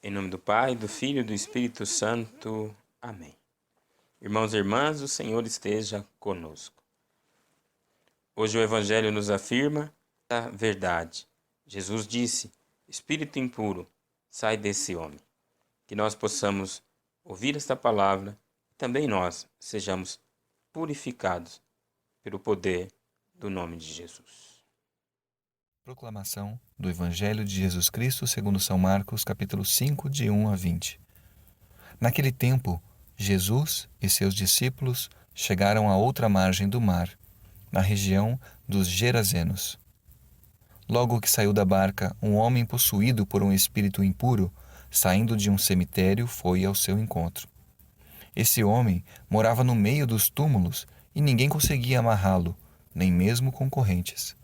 Em nome do Pai, do Filho e do Espírito Santo. Amém. Irmãos e irmãs, o Senhor esteja conosco. Hoje o Evangelho nos afirma a verdade. Jesus disse: Espírito impuro, sai desse homem. Que nós possamos ouvir esta palavra e também nós sejamos purificados pelo poder do nome de Jesus. Proclamação do Evangelho de Jesus Cristo segundo São Marcos, capítulo 5, de 1 a 20. Naquele tempo, Jesus e seus discípulos chegaram à outra margem do mar, na região dos Gerazenos. Logo que saiu da barca, um homem possuído por um espírito impuro, saindo de um cemitério, foi ao seu encontro. Esse homem morava no meio dos túmulos e ninguém conseguia amarrá-lo, nem mesmo com correntes.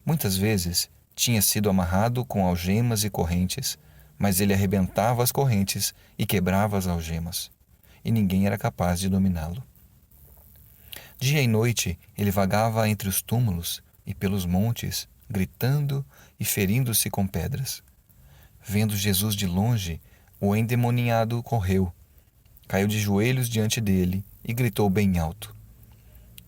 Muitas vezes tinha sido amarrado com algemas e correntes, mas ele arrebentava as correntes e quebrava as algemas, e ninguém era capaz de dominá-lo. Dia e noite ele vagava entre os túmulos e pelos montes, gritando e ferindo-se com pedras. Vendo Jesus de longe, o endemoniado correu, caiu de joelhos diante dele e gritou bem alto: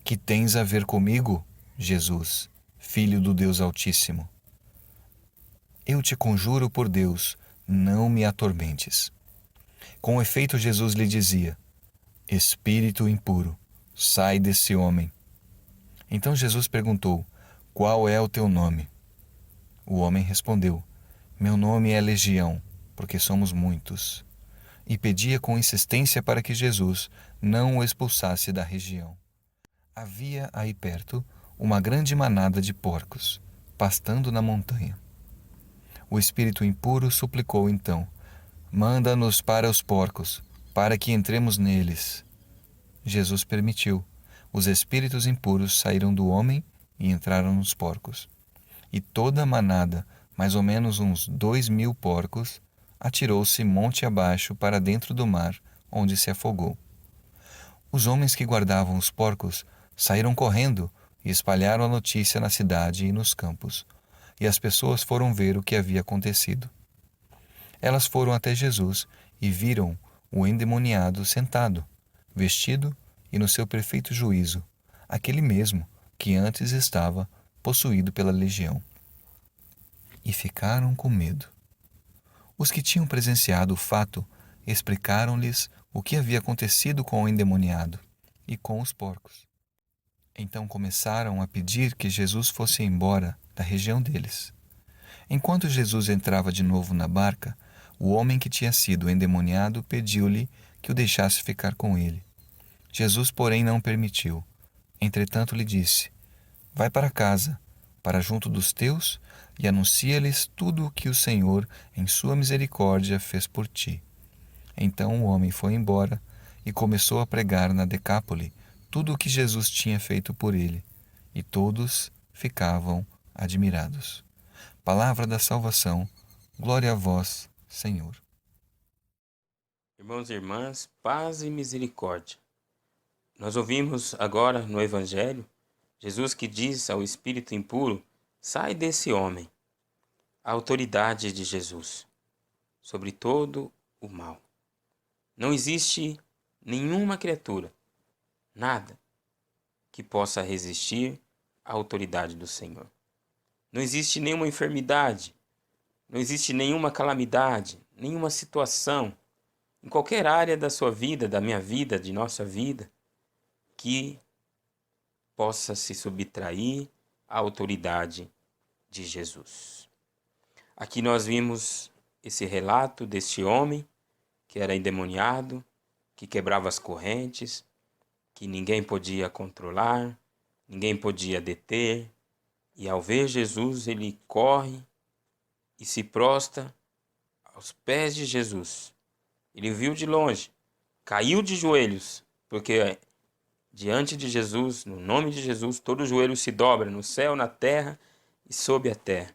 Que tens a ver comigo, Jesus, Filho do Deus Altíssimo? Eu te conjuro por Deus, não me atormentes. Com efeito, Jesus lhe dizia: Espírito impuro, sai desse homem. Então Jesus perguntou: Qual é o teu nome? O homem respondeu: Meu nome é Legião, porque somos muitos. E pedia com insistência para que Jesus não o expulsasse da região. Havia aí perto uma grande manada de porcos, pastando na montanha. O espírito impuro suplicou então: Manda-nos para os porcos, para que entremos neles. Jesus permitiu. Os espíritos impuros saíram do homem e entraram nos porcos. E toda a manada, mais ou menos uns 2.000 porcos, atirou-se monte abaixo para dentro do mar, onde se afogou. Os homens que guardavam os porcos saíram correndo e espalharam a notícia na cidade e nos campos, e as pessoas foram ver o que havia acontecido. Elas foram até Jesus e viram o endemoniado sentado, vestido e no seu perfeito juízo, aquele mesmo que antes estava possuído pela legião. E ficaram com medo. Os que tinham presenciado o fato explicaram-lhes o que havia acontecido com o endemoniado e com os porcos. Então começaram a pedir que Jesus fosse embora da região deles. Enquanto Jesus entrava de novo na barca, o homem que tinha sido endemoniado pediu-lhe que o deixasse ficar com ele. Jesus, porém, não permitiu. Entretanto, lhe disse: Vai para casa, para junto dos teus, e anuncia-lhes tudo o que o Senhor, em sua misericórdia, fez por ti. Então o homem foi embora e começou a pregar na Decápole tudo o que Jesus tinha feito por ele, e todos ficavam admirados. Palavra da salvação, glória a vós, Senhor. Irmãos e irmãs, paz e misericórdia. Nós ouvimos agora no Evangelho Jesus que diz ao espírito impuro: sai desse homem. A autoridade de Jesus sobre todo o mal. Não existe nenhuma criatura, nada, que possa resistir à autoridade do Senhor. Não existe nenhuma enfermidade, não existe nenhuma calamidade, nenhuma situação, em qualquer área da sua vida, da minha vida, de nossa vida, que possa se subtrair à autoridade de Jesus. Aqui nós vimos esse relato deste homem que era endemoniado, que quebrava as correntes, que ninguém podia controlar, ninguém podia deter, e ao ver Jesus ele corre e se prostra aos pés de Jesus. Ele viu de longe, caiu de joelhos, porque diante de Jesus, no nome de Jesus, todo joelho se dobra no céu, na terra e sob a terra.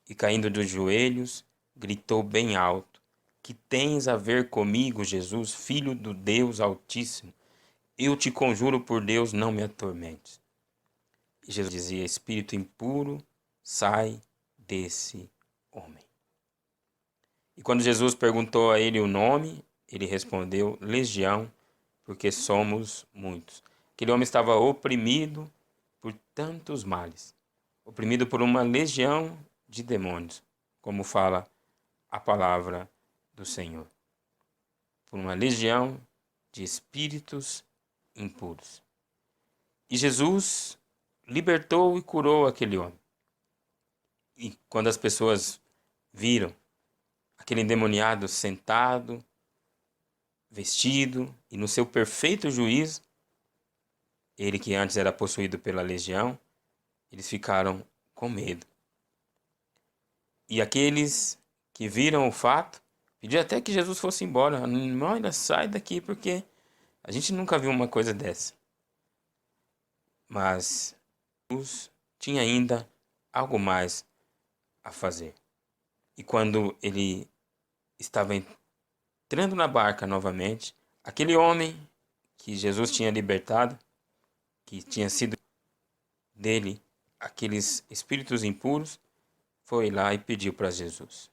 E caindo dos joelhos, gritou bem alto: Que tens a ver comigo, Jesus, Filho do Deus Altíssimo? Eu te conjuro por Deus, não me atormentes. E Jesus dizia: Espírito impuro, sai desse homem. E quando Jesus perguntou a ele o nome, ele respondeu: Legião, porque somos muitos. Aquele homem estava oprimido por tantos males, oprimido por uma legião de demônios, como fala a palavra do Senhor, por uma legião de espíritos impuros. E Jesus libertou e curou aquele homem. E quando as pessoas viram aquele endemoniado sentado, vestido e no seu perfeito juízo, ele que antes era possuído pela legião, eles ficaram com medo. E aqueles que viram o fato, pediram até que Jesus fosse embora. Olha, sai daqui, porque a gente nunca viu uma coisa dessa. Mas Jesus tinha ainda algo mais a fazer. E quando ele estava entrando na barca novamente, aquele homem que Jesus tinha libertado, que tinha sido dele aqueles espíritos impuros, foi lá e pediu para Jesus.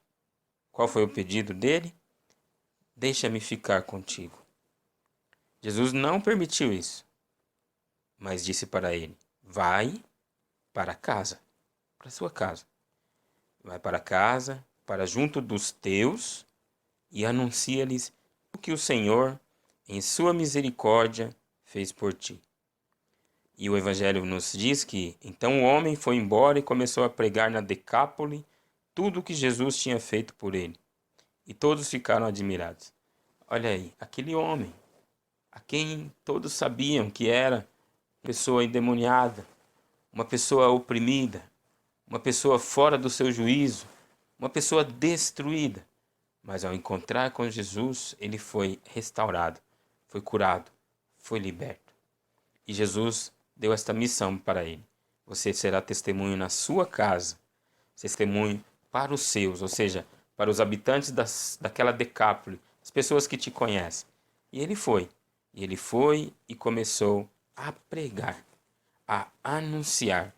Qual foi o pedido dele? Deixa-me ficar contigo. Jesus não permitiu isso, mas disse para ele: vai para casa, para sua casa. Vai para casa, para junto dos teus, e anuncia-lhes o que o Senhor, em sua misericórdia, fez por ti. E o Evangelho nos diz que então o homem foi embora e começou a pregar na Decápole tudo o que Jesus tinha feito por ele. E todos ficaram admirados. Olha aí, aquele homem, a quem todos sabiam que era uma pessoa endemoniada, uma pessoa oprimida, uma pessoa fora do seu juízo, uma pessoa destruída. Mas ao encontrar com Jesus, ele foi restaurado, foi curado, foi liberto. E Jesus deu esta missão para ele: você será testemunho na sua casa, testemunho para os seus, ou seja, para os habitantes daquela Decápole, as pessoas que te conhecem. E ele foi e começou a pregar, a anunciar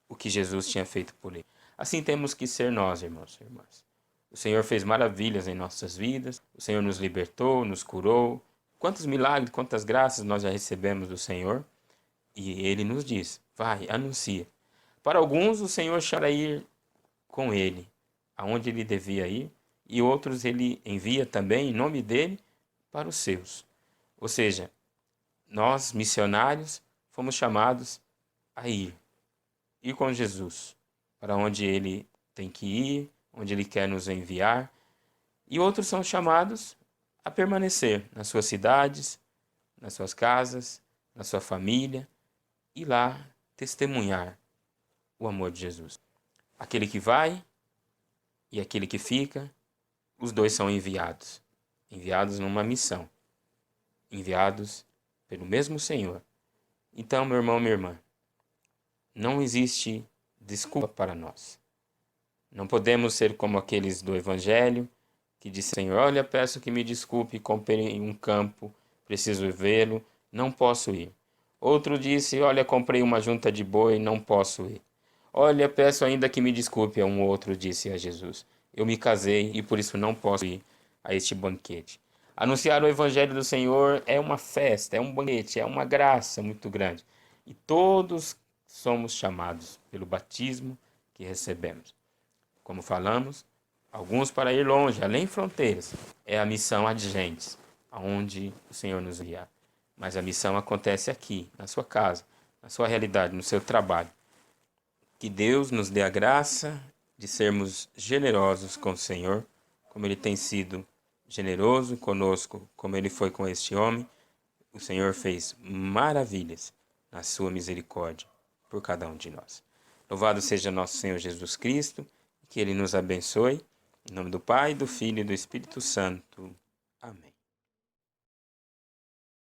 o que Jesus tinha feito por ele. Assim temos que ser nós, irmãos e irmãs. O Senhor fez maravilhas em nossas vidas, o Senhor nos libertou, nos curou. Quantos milagres, quantas graças nós já recebemos do Senhor. E ele nos diz: vai, anuncia. Para alguns o Senhor chará ir com ele, aonde ele devia ir, e outros ele envia também em nome dele para os seus. Ou seja, nós, missionários, fomos chamados a ir com Jesus, para onde ele tem que ir, onde ele quer nos enviar. E outros são chamados a permanecer nas suas cidades, nas suas casas, na sua família, e lá testemunhar o amor de Jesus. Aquele que vai e aquele que fica, os dois são enviados numa missão, enviados pelo mesmo Senhor. Então, meu irmão, minha irmã, não existe desculpa para nós. Não podemos ser como aqueles do Evangelho que dizem: Senhor, olha, peço que me desculpe, comprei um campo, preciso vê-lo, não posso ir. Outro disse: olha, comprei uma junta de boi, não posso ir. Olha, peço ainda que me desculpe. Um outro disse a Jesus: eu me casei e por isso não posso ir a este banquete. Anunciar o Evangelho do Senhor é uma festa, é um banquete, é uma graça muito grande. E todos somos chamados pelo batismo que recebemos. Como falamos, alguns para ir longe, além fronteiras. É a missão adjentes, aonde o Senhor nos enviar. Mas a missão acontece aqui, na sua casa, na sua realidade, no seu trabalho. Que Deus nos dê a graça de sermos generosos com o Senhor, como Ele tem sido generoso conosco, como Ele foi com este homem. O Senhor fez maravilhas na sua misericórdia por cada um de nós. Louvado seja nosso Senhor Jesus Cristo, que Ele nos abençoe. Em nome do Pai, do Filho e do Espírito Santo. Amém.